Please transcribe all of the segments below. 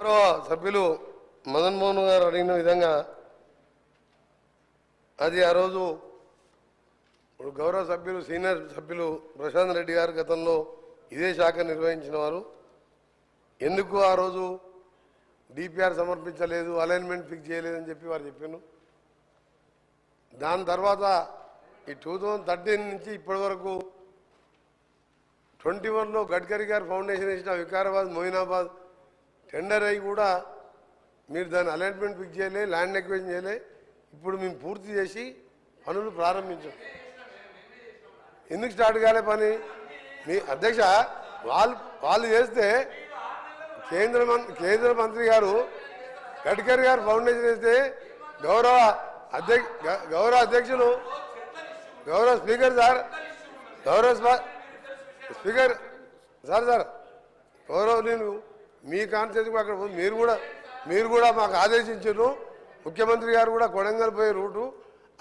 సభ్యులు మదన్ మోహన్ గారు అడిగిన విధంగా అది ఆ రోజు గౌరవ సభ్యులు సీనియర్ సభ్యులు ప్రశాంత్ రెడ్డి గారు గతంలో ఇదే శాఖ నిర్వహించిన వారు ఎందుకు ఆ రోజు డిపిఆర్ సమర్పించలేదు, అలైన్మెంట్ ఫిక్స్ చేయలేదని చెప్పి వారు చెప్పాను. దాని తర్వాత ఈ 2013 నుంచి ఇప్పటి వరకు 21లో గడ్కరీ గారు ఫౌండేషన్ వేసిన వికారాబాద్ మొయినాబాద్ టెండర్ అయ్యి కూడా మీరు దాని అలైన్మెంట్ ఫిక్స్ చేయలే, ల్యాండ్ ఎక్వేషన్ చేయలే. ఇప్పుడు మేము పూర్తి చేసి పనులు ప్రారంభించాం. ఎందుకు స్టార్ట్ కాలే పని? మీ అధ్యక్ష వాళ్ళు చేస్తే కేంద్ర మంత్రి గారు గడ్కరీ గారు ఫౌండేషన్ వేస్తే గౌరవ అధ్యక్షులు గౌరవ స్పీకర్ సార్ స్పీకర్ సార్ గౌరవ నేను మీ కాన్స్టిట్యూన్సీ అక్కడ మీరు కూడా మాకు ఆదేశించారు. ముఖ్యమంత్రి గారు కూడా కొడంగల్ పోయే రూటు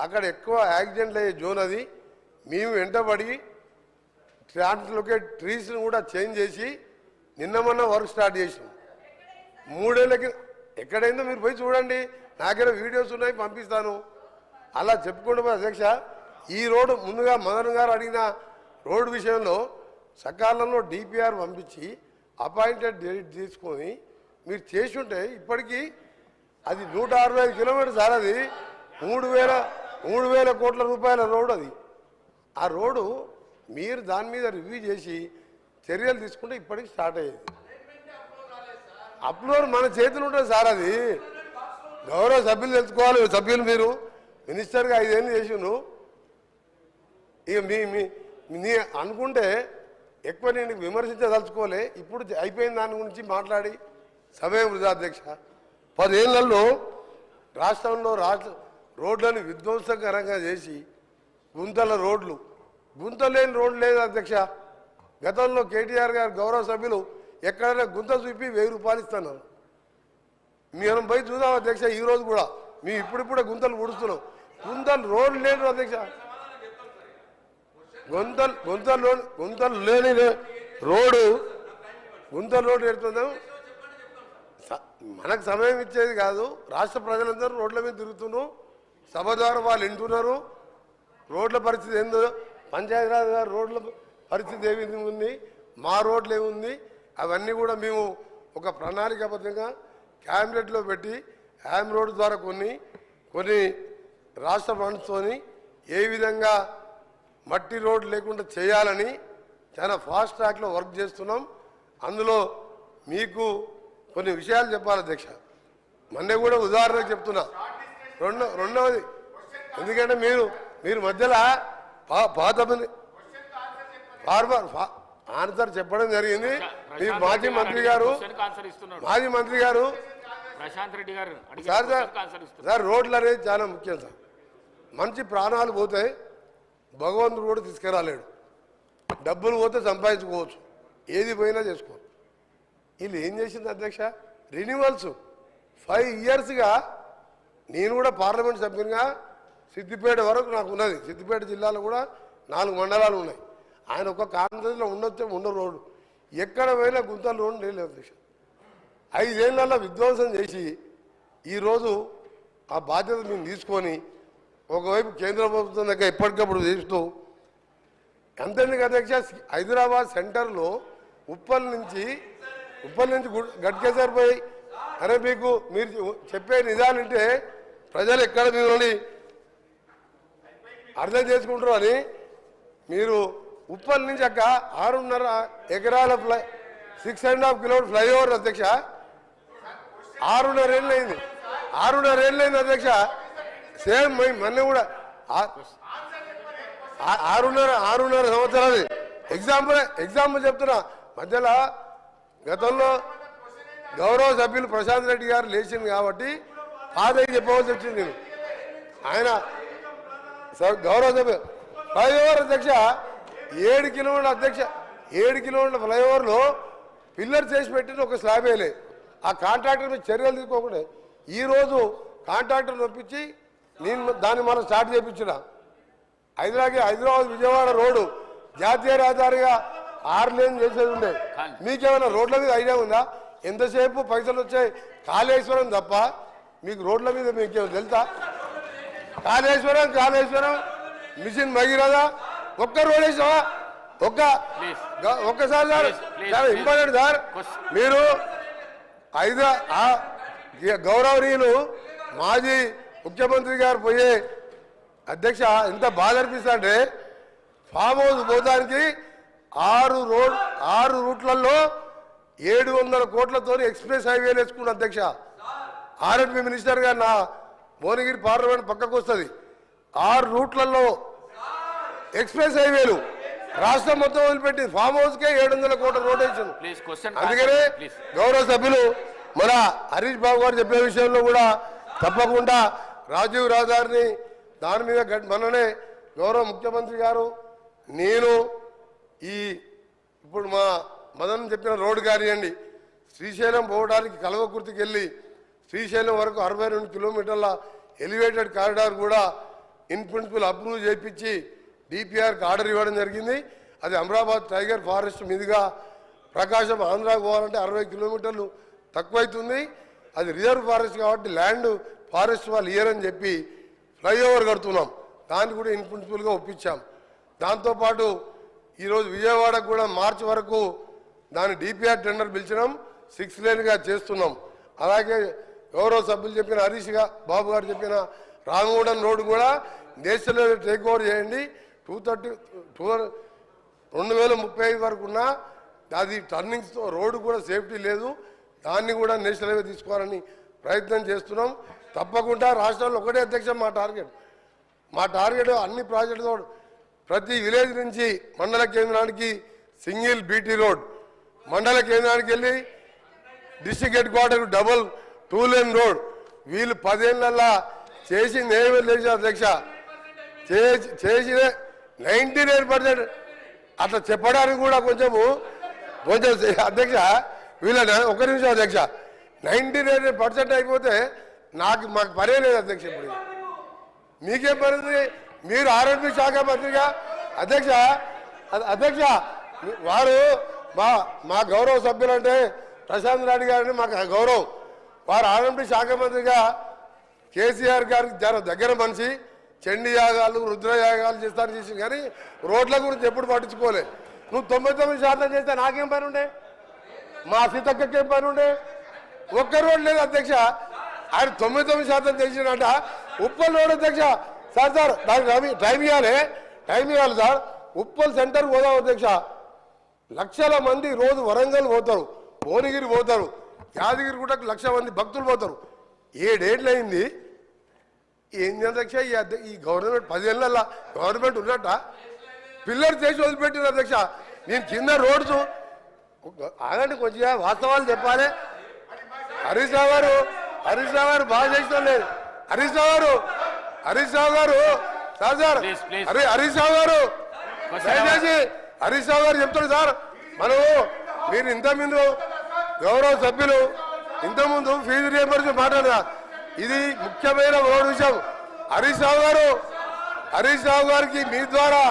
అక్కడ ఎక్కువ యాక్సిడెంట్లు అయ్యే జోన్ అది. మేము వెంటబడి ట్రాన్స్లోకేట్ ట్రీస్ని కూడా చేంజ్ చేసి నిన్న మొన్న వర్క్ స్టార్ట్ చేసాం. 3 ఏళ్ళకి ఎక్కడైందో మీరు పోయి చూడండి, నా దగ్గర వీడియోస్ ఉన్నాయి, పంపిస్తాను. అలా చెప్పుకుంటూ అధ్యక్ష ఈ రోడ్డు ముందుగా మదన్ గారు అడిగిన రోడ్డు విషయంలో సకాలంలో డిపిఆర్ పంపించి అపాయింటెడ్ డేట్ తీసుకొని మీరు చేసి ఉంటే ఇప్పటికీ అది 165 కిలోమీటర్స్ సార్. అది 3,000 కోట్ల రూపాయల రోడ్డు అది. ఆ రోడ్డు మీరు దాని మీద రివ్యూ చేసి చర్యలు తీసుకుంటే ఇప్పటికి స్టార్ట్ అయ్యేది. అప్లోడ్ మన చేతులు ఉంటుంది సార్. అది గౌరవ సభ్యులు తెలుసుకోవాలి. సభ్యులు మీరు మినిస్టర్గా 5 ఏళ్ళు చేసిండు. ఇక మీ అనుకుంటే ఎక్కువ నేను విమర్శించదలుచుకోలే. ఇప్పుడు అయిపోయిన దాని గురించి మాట్లాడి సమయం వృధా అధ్యక్ష. 10 ఏళ్లలో రాష్ట్రంలో రోడ్లను విధ్వంసకరంగా చేసి గుంతలు లేని రోడ్లు లేదు అధ్యక్ష. గతంలో కేటీఆర్ గారు గౌరవ సభ్యులు ఎక్కడైనా గుంత చూపి 1000 రూపాయలు ఇస్తున్నారు. మేము పోయి చూద్దాం అధ్యక్ష. ఈరోజు కూడా మేము ఇప్పుడిప్పుడే గుంతలు పుడుస్తున్నాం. రోడ్లు లేదు అధ్యక్ష. గుంతలు లేని రోడ్డు ఎడుతున్నాం. మనకు సమయం ఇచ్చేది కాదు. రాష్ట్ర ప్రజలందరూ రోడ్ల మీద తిరుగుతున్నాం. సభ ద్వారా వాళ్ళు వింటున్నారు. రోడ్ల పరిస్థితి ఏందో, పంచాయతీరాజ్ గారు రోడ్ల పరిస్థితి ఏ విధంగా ఉంది, మా రోడ్లు ఏముంది, అవన్నీ కూడా మేము ఒక ప్రణాళికాబద్ధంగా క్యాబినెట్లో పెట్టి హ్యామ్ రోడ్డు ద్వారా కొన్ని రాష్ట్ర ఫండ్స్తోని ఏ విధంగా మట్టి రోడ్డు లేకుండా చేయాలని చాలా ఫాస్ట్ ట్రాక్లో వర్క్ చేస్తున్నాం. అందులో మీకు కొన్ని విషయాలు చెప్పాలి అధ్యక్ష. మొన్న కూడా ఉదాహరణకు చెప్తున్నా. రెండవది ఎందుకంటే మీరు మధ్యలో పాత ఆన్సర్ చెప్పడం జరిగింది. మీ మాజీ మంత్రి గారు ప్రశాంత్ రెడ్డి గారు సార్ రోడ్లు అనేది చాలా ముఖ్యం సార్. మంచి ప్రాణాలు పోతే భగవంతుడు కూడా తీసుకురాలేడు. డబ్బులు పోతే సంపాదించుకోవచ్చు, ఏది పోయినా చేసుకోవచ్చు. వీళ్ళు ఏం చేసింది అధ్యక్ష? రెన్యువల్స్ 5 ఇయర్స్గా నేను కూడా పార్లమెంట్ సభ్యునిగా సిద్దిపేట వరకు నాకు ఉన్నది. సిద్దిపేట జిల్లాలో కూడా 4 మండలాలు ఉన్నాయి. ఆయన ఒక కాన్ఫరెన్స్లో ఉండవు రోడ్డు ఎక్కడ పోయినా గుంతలు రోడ్డు లేదు అధ్యక్ష. 5 ఏళ్లలో విధ్వంసం చేసి ఈరోజు ఆ బాధ్యత మేము తీసుకొని ఒకవైపు కేంద్ర ప్రభుత్వం దగ్గర ఎప్పటికప్పుడు చేస్తూ అంతేందుకు అధ్యక్ష హైదరాబాద్ సెంటర్లో ఉప్పల్ నుంచి గట్కేసర్ పోయి అరే మీరు చెప్పే నిజాలంటే ప్రజలు ఎక్కడ మిమ్మల్ని అర్థం చేసుకుంటారు అని మీరు ఉప్పల్ నుంచి అక్క 6.5 ఎకరాల 6.5 కిలోమీటర్ ఫ్లైఓవర్ అధ్యక్ష 6.5 ఏళ్ళు అయింది. 6.5 ఏళ్ళు అయింది అధ్యక్ష. సేమ్ మొన్న కూడా 6.5 సంవత్సరాలు. ఎగ్జాంపుల్ చెప్తున్నా. మధ్యలో గతంలో గౌరవ సభ్యులు ప్రశాంత్ రెడ్డి గారు లేచింది కాబట్టి పాదయ్య చెప్పవలసి వచ్చింది. నేను ఆయన గౌరవ సభ్యులు ఫ్లైఓవర్ అధ్యక్ష 7 కిలోమీటర్ల అధ్యక్ష 7 కిలోమీటర్ల ఫ్లైఓవర్లో పిల్లర్ చేసి పెట్టిన ఒక స్లాబ్ వేయలే. ఆ కాంట్రాక్టర్ మీద చర్యలు తీసుకోకుండా ఈరోజు కాంట్రాక్టర్ నొప్పించి నేను దాన్ని మనం స్టార్ట్ చేయించిన హైదరాబాద్ విజయవాడ రోడ్డు జాతీయ రహదారిగా 6 లేన్ చేసేది ఉండే. మీకేమైనా రోడ్ల మీద ఐడియా ఉందా? ఎంతసేపు పైసలు వచ్చాయి కాళేశ్వరం తప్ప మీకు రోడ్ల మీద మీకు తెలుసా? కాళేశ్వరం మిషన్ భగీరథ ఒక్క రోడ్ వేసావా? ఒక్కసారి సార్ చాలా ఇంపార్టెంట్ సార్. మీరు గౌరవనీయులు మాజీ ముఖ్యమంత్రి గారు పోయే అధ్యక్ష ఎంత బాధ అనిపిస్తా అంటే ఫామ్ హౌస్ పోతానికి 6 రూట్లలో 700 కోట్లతో ఎక్స్ప్రెస్ హైవేలు వేసుకున్న అధ్యక్ష. ఆర్ఎండ్బి మినిస్టర్ గారు నా భువనగిరి పార్లమెంట్ పక్కకు వస్తుంది. 6 రూట్లలో ఎక్స్ప్రెస్ హైవేలు రాష్ట్రం మొత్తం వదిలిపెట్టి ఫామ్ హౌస్ కే 700 కోట్ల రోడ్ వేసాను. అందుకనే గౌరవ సభ్యులు మన హరీష్ బాబు గారు చెప్పే విషయంలో కూడా తప్పకుండా రాజీవ్ రహదారిని దాని మీద మననే గౌరవ ముఖ్యమంత్రి గారు నేను ఇప్పుడు మా మదన్ చెప్పిన రోడ్డు కానివ్వండి, శ్రీశైలం పోవడానికి కల్వకుర్తికి వెళ్ళి శ్రీశైలం వరకు 62 కిలోమీటర్ల ఎలివేటెడ్ కారిడార్ కూడా ఇన్ ప్రిన్సిపల్ అప్రూవ్ చేయించి డిపిఆర్కి ఆర్డర్ ఇవ్వడం జరిగింది. అది అమరాబాద్ టైగర్ ఫారెస్ట్ మీదుగా ప్రకాశం ఆంధ్రాకు పోవాలంటే 60 కిలోమీటర్లు తక్కువైతుంది. అది రిజర్వ్ ఫారెస్ట్ కాబట్టి ల్యాండ్ ఫారెస్ట్ వాళ్ళు ఇయ్యరని చెప్పి ఫ్లైఓవర్ కడుతున్నాం. దాన్ని కూడా ఇన్ ప్రిన్సిపల్గా ఒప్పించాం. దాంతోపాటు ఈరోజు విజయవాడకు కూడా మార్చి వరకు దాని డిపిఆర్ టెండర్ పిలిచినాం, 6 లేన్గా చేస్తున్నాం. అలాగే గౌరవ సభ్యులు చెప్పిన హరీష్ బాబు గారు చెప్పిన రామగూడెం రోడ్డు కూడా నేషనల్ టేక్ ఓవర్ చేయండి. 2035 వరకు ఉన్న అది టర్నింగ్స్తో రోడ్డు కూడా సేఫ్టీ లేదు, దాన్ని కూడా నేషనల్ హైవే తీసుకోవాలని ప్రయత్నం చేస్తున్నాం. తప్పకుండా రాష్ట్రంలో ఒకటే అధ్యక్ష మా టార్గెట్ అన్ని ప్రాజెక్టుతో ప్రతి విలేజ్ నుంచి మండల కేంద్రానికి సింగిల్ బీటీ రోడ్, మండల కేంద్రానికి వెళ్ళి district head quarter double 2 lane road. వీళ్ళు 10 ఏళ్ళల్లా చేసింది ఏమీ లేదు అధ్యక్ష. చేసిన 99% అట్లా చెప్పడానికి కూడా కొంచెం అధ్యక్ష వీళ్ళ ఒక నిమిషం అధ్యక్ష 99% అయిపోతే మాకు పనే లేదు అధ్యక్ష. ఇప్పుడు మీకేం పని? మీరు ఆరోగ్య శాఖ మంత్రిగా అధ్యక్ష వారు మా గౌరవ సభ్యులంటే ప్రశాంత్ రెడ్డి గారిని మాకు గౌరవం. వారు ఆరోగ్య శాఖ మంత్రిగా కేసీఆర్ గారికి దగ్గర మనిషి, చండీ యాగాలు రుద్రయాగాలు చేసి కానీ రోడ్ల గురించి ఎప్పుడు పట్టించుకోలే. నువ్వు 99% చేస్తే నాకేం పని ఉండే? మా సీతక్కకేం పని ఉండే? ఒక్క రోడ్ లేదు అధ్యక్ష. ఆయన 99% చేసినట ఉప్పల్ రోడ్ అధ్యక్ష. సార్ దానికి టైం ఇవ్వాలి సార్. ఉప్పల్ సెంటర్ పోదాం అధ్యక్ష. లక్షల మంది రోజు వరంగల్ పోతారు, భువనగిరి పోతారు, యాదగిరి కూడా 1,00,000 మంది భక్తులు పోతారు. 7 ఏళ్ళు అయింది. ఏంది అధ్యక్ష ఈ గవర్నమెంట్ 10 ఏళ్ళ గవర్నమెంట్ ఉన్నట్ట పిల్లలు చేసి వదిలిపెట్టిన అధ్యక్ష. నేను కింద రోడ్స్ ఆగండి, కొంచెం వాస్తవాలు చెప్పాలి. హరీష్ రావు గారు బాగా చేసిన లేదు. హరీష్ రావు గారు సార్ హరీష్ రావు గారు దయచేసి హరీష్ రావు గారు చెప్తాడు సార్. మీరు ఇంతకుముందు గౌరవ సభ్యులు ఇంతకుముందు ఫీజు రియంబర్స్మెంట్ మాట్లాడారు. ఇది ముఖ్యమైన విషయం. హరీష్ రావు గారికి మీ ద్వారా